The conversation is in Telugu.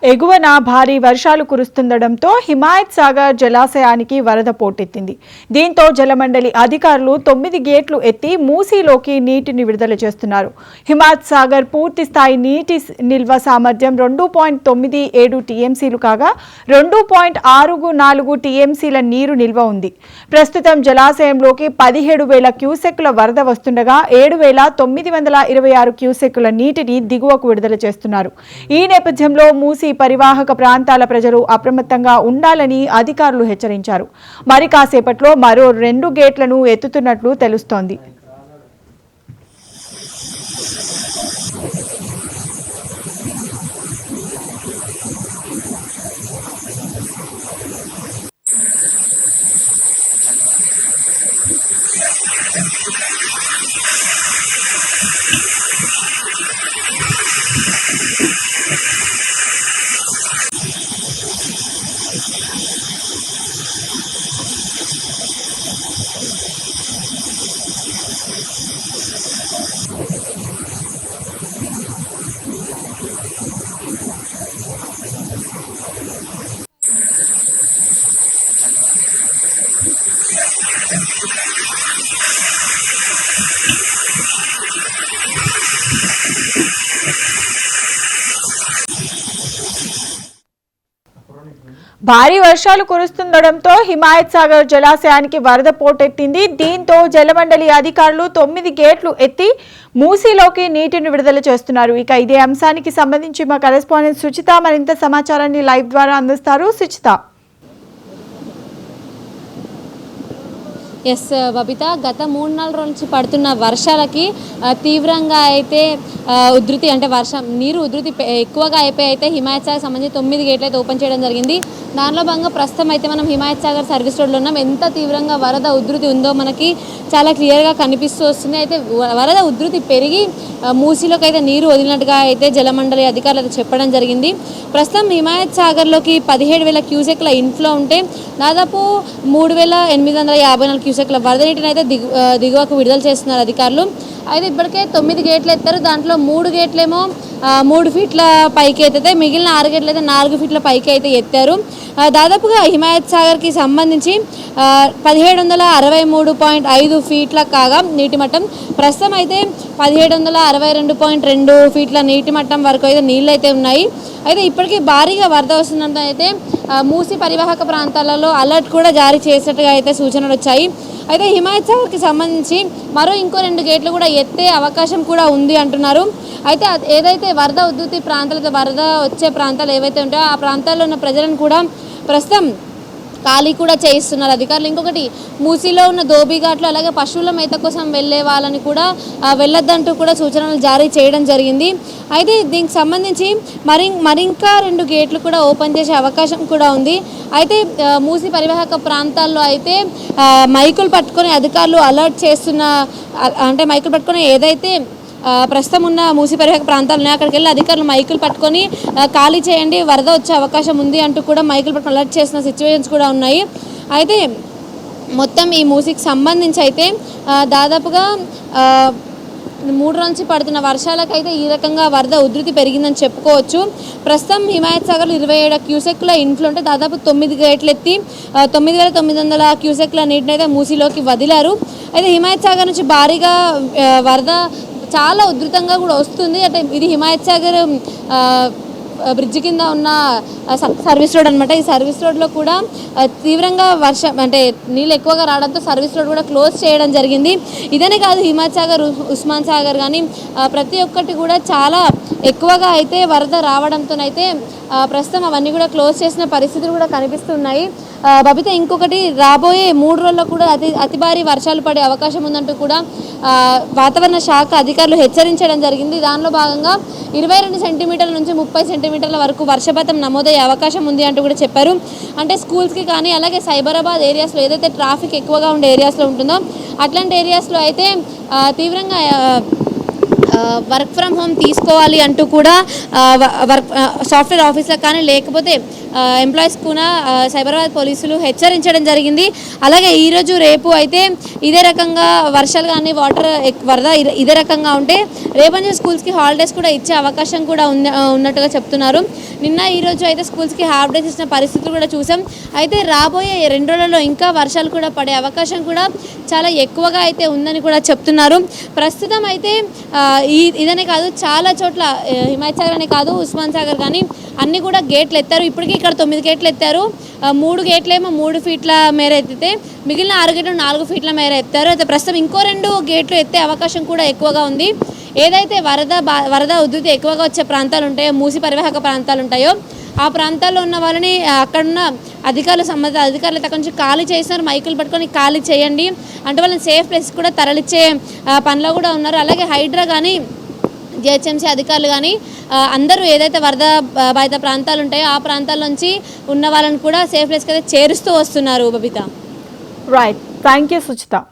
ఎగువన భారీ వర్షాలు కురుస్తుండటంతో హిమాయత్ సాగర్ జలాశయానికి వరద పోటెత్తింది. దీంతో జలమండలి అధికారులు 9 గేట్లు ఎత్తి మూసీలోకి నీటిని విడుదల చేస్తున్నారు. హిమాయత్ సాగర్ పూర్తి స్థాయి నీటి నిల్వ సామర్థ్యం 2.97 టీఎంసీలు కాగా 2.64 టీఎంసీల నీరు నిల్వ ఉంది. ప్రస్తుతం జలాశయంలోకి 17,000 క్యూసెక్కుల వరద వస్తుండగా 7,926 క్యూసెక్కుల నీటిని దిగువకు విడుదల చేస్తున్నారు. ఈ నేపథ్యంలో మూసీ పరివాహక ప్రాంతాల ప్రజలు అప్రమత్తంగా ఉండాలని అధికారులు హెచ్చరించారు. మరి కాసేపట్లో మరో 2 గేట్లను ఎత్తుతున్నట్లు తెలుస్తోంది. భారీ వర్షాలు కురుస్తుండటంతో హిమాయత్ సాగర్ జలాశయానికి వరద పోటెత్తింది. దీంతో జలమండలి అధికారులు 9 గేట్లు ఎత్తి మూసీలోకి నీటిని విడుదల చేస్తున్నారు. ఇక ఇదే అంశానికి సంబంధించి మా కరెస్పాండెంట్ సుచిత మరింత సమాచారాన్ని లైవ్ ద్వారా అందిస్తారు. సుచిత. ఎస్ బబిత, గత 3-4 రోజుల నుంచి పడుతున్న వర్షాలకి తీవ్రంగా అయితే ఉధృతి అంటే నీరు ఉధృతి ఎక్కువగా అయిపోయి అయితే హిమాయత్ సాగర్ సంబంధించి 9 గేట్లు అయితే ఓపెన్ చేయడం జరిగింది. దానిలో భాగంగా ప్రస్తుతం అయితే మనం హిమాయత్ సాగర్ సర్వీస్ రోడ్లో ఉన్నాం. ఎంత తీవ్రంగా వరద ఉధృతి ఉందో మనకి చాలా క్లియర్గా కనిపిస్తూ వస్తుంది. అయితే వరద ఉధృతి పెరిగి మూసీలోకి అయితే నీరు వదిలినట్టుగా అయితే జలమండలి అధికారులు అయితే చెప్పడం జరిగింది. ప్రస్తుతం హిమాయత్ సాగర్లోకి 17,000 క్యూసెక్ల ఇన్ఫ్లో ఉంటే దాదాపు 3,854 క్యూసెక్ల వరద నీటిని అయితే దిగువకు విడుదల చేస్తున్నారు అధికారులు. అయితే ఇప్పటికే 9 గేట్లు ఎత్తారు. దాంట్లో 3 గేట్లేమో 3 ఫీట్ల పైకి ఎత్తితే మిగిలిన 6 గేట్లు అయితే 4 ఫీట్ల పైకి అయితే ఎత్తారు. దాదాపుగా హిమాయత్ సాగర్కి సంబంధించి 1763.5 ఫీట్ల కాగా నీటి మట్టం ప్రస్తుతం అయితే 1762.2 ఫీట్ల నీటి మట్టం వరకు అయితే నీళ్ళు అయితే ఉన్నాయి. అయితే ఇప్పటికీ భారీగా వరద వస్తుందంటే అయితే మూసీ పరివాహక ప్రాంతాలలో అలర్ట్ కూడా జారీ చేసేట్టుగా అయితే సూచనలు వచ్చాయి. అయితే హిమాయత్ సాగర్కి సంబంధించి ఇంకో 2 గేట్లు కూడా ఎత్తే అవకాశం కూడా ఉంది అంటున్నారు. అయితే ఏదైతే వరద ఉధృతి ప్రాంతాలతో వరద వచ్చే ప్రాంతాలు ఏవైతే ఉంటాయో ఆ ప్రాంతాల్లో ఉన్న ప్రజలను కూడా ప్రస్తుతం ఖాళీ కూడా చేయిస్తున్నారు అధికారులు. ఇంకొకటి మూసీలో ఉన్న ధోబీఘాట్లు అలాగే పశువుల మేత కోసం వెళ్ళే వాళ్ళని కూడా వెళ్ళొద్దంటూ కూడా సూచనలు జారీ చేయడం జరిగింది. అయితే దీనికి సంబంధించి మరింకా 2 గేట్లు కూడా ఓపెన్ చేసే అవకాశం కూడా ఉంది. అయితే మూసీ పరివాహక ప్రాంతాల్లో అయితే మైకులు పట్టుకొని అధికారులు అలర్ట్ చేస్తున్న అంటే మైకులు పట్టుకొని ఏదైతే ప్రస్తుతం ఉన్న మూసీ పరివాహక ప్రాంతాలు ఉన్నాయి అక్కడికి వెళ్ళి అధికారులు మైకులు పట్టుకొని ఖాళీ చేయండి, వరద వచ్చే అవకాశం ఉంది అంటూ కూడా మైకులు పట్టుకొని అలర్ట్ చేసిన సిచ్యువేషన్స్ కూడా ఉన్నాయి. అయితే మొత్తం ఈ మూసీకి సంబంధించి అయితే దాదాపుగా 3 రోజుల నుంచి పడుతున్న వర్షాలకైతే ఈ రకంగా వరద ఉధృతి పెరిగిందని చెప్పుకోవచ్చు. ప్రస్తుతం హిమాయత్ సాగర్లో 27 క్యూసెక్ల ఇన్ఫ్లో ఉంటే దాదాపు 9 గేట్లు ఎత్తి 9,900 క్యూసెక్ల నీటిని అయితే మూసీలోకి వదిలారు. అయితే హిమాయత్ సాగర్ నుంచి భారీగా వరద చాలా ఉధృతంగా కూడా వస్తుంది. అంటే ఇది హిమాయత్ సాగర్ బ్రిడ్జ్ కింద ఉన్న సర్వీస్ రోడ్ అనమాట. ఈ సర్వీస్ రోడ్లో కూడా తీవ్రంగా వర్షం అంటే నీళ్ళు ఎక్కువగా రావడంతో సర్వీస్ రోడ్ కూడా క్లోజ్ చేయడం జరిగింది. ఇదనే కాదు, హిమాయత్ సాగర్, ఉస్మాన్ సాగర్ కానీ ప్రతి ఒక్కటి కూడా చాలా ఎక్కువగా అయితే వరద రావడంతోనైతే ప్రస్తుతం అవన్నీ కూడా క్లోజ్ చేసిన పరిస్థితులు కూడా కనిపిస్తున్నాయి. బబిత, ఇంకొకటి రాబోయే 3 రోజుల్లో కూడా అతి భారీ వర్షాలు పడే అవకాశం ఉందంటూ కూడా వాతావరణ శాఖ అధికారులు హెచ్చరించడం జరిగింది. దానిలో భాగంగా 22 సెంటీమీటర్ల నుంచి 30 సెంటీమీటర్ల వరకు వర్షపాతం నమోదయ్యే అవకాశం ఉంది అంటూ కూడా చెప్పారు. అంటే స్కూల్స్కి కానీ అలాగే సైబరాబాద్ ఏరియాస్లో ఏదైతే ట్రాఫిక్ ఎక్కువగా ఉండే ఏరియాస్లో ఉంటుందో అట్లాంటి ఏరియాస్లో అయితే తీవ్రంగా వర్క్ ఫ్రమ్ హోమ్ తీసుకోవాలి అంటూ కూడా సాఫ్ట్వేర్ ఆఫీసులకు కానీ లేకపోతే ఎంప్లాయీస్ కూడా సైబరాబాద్ పోలీసులు హెచ్చరించడం జరిగింది. అలాగే ఈరోజు రేపు అయితే ఇదే రకంగా వర్షాలు కానీ వాటర్ వరద ఇదే రకంగా ఉంటే రేపటి స్కూల్స్కి హాలిడేస్ కూడా ఇచ్చే అవకాశం కూడా ఉన్నట్టుగా చెప్తున్నారు. నిన్న ఈరోజు అయితే స్కూల్స్కి హాఫ్ డేస్ ఇచ్చిన పరిస్థితులు కూడా చూసాం. అయితే రాబోయే 2 రోజుల్లో ఇంకా వర్షాలు కూడా పడే అవకాశం కూడా చాలా ఎక్కువగా అయితే ఉందని కూడా చెప్తున్నారు. ప్రస్తుతం అయితే ఇదనే కాదు చాలా చోట్ల హిమాయత్ సాగర్ అనే కాదు ఉస్మాన్ సాగర్ కానీ అన్నీ కూడా గేట్లు ఎత్తారు. ఇప్పటికీ ఇక్కడ 9 గేట్లు ఎత్తారు. 3 గేట్లేమో 3 ఫీట్ల మేర ఎత్తితే మిగిలిన 6 గేట్లు 4 ఫీట్ల మేర ఎత్తారు. అయితే ప్రస్తుతం ఇంకో 2 గేట్లు ఎత్తే అవకాశం కూడా ఎక్కువగా ఉంది. ఏదైతే వరద ఉధృతి ఎక్కువగా వచ్చే ప్రాంతాలు ఉంటాయో మూసి పరివాహక ప్రాంతాలు ఉంటాయో ఆ ప్రాంతాల్లో ఉన్న వాళ్ళని అక్కడున్న సంబంధిత అధికారులు అక్కడి నుంచి ఖాళీ చేస్తున్నారు. మైకులు పట్టుకొని ఖాళీ చేయండి అంటే వాళ్ళని సేఫ్ ప్లేస్ కూడా తరలిచ్చే పనిలో కూడా ఉన్నారు. అలాగే హైడ్రా కానీ జిహెచ్ఎంసీ అధికారులు కానీ అందరూ ఏదైతే వరద బాధిత ప్రాంతాలు ఉంటాయో ఆ ప్రాంతాల నుంచి ఉన్న వాళ్ళని కూడా సేఫ్ ప్లేస్కి అయితే చేరుస్తూ వస్తున్నారు. Babita right, thank you Suchitha.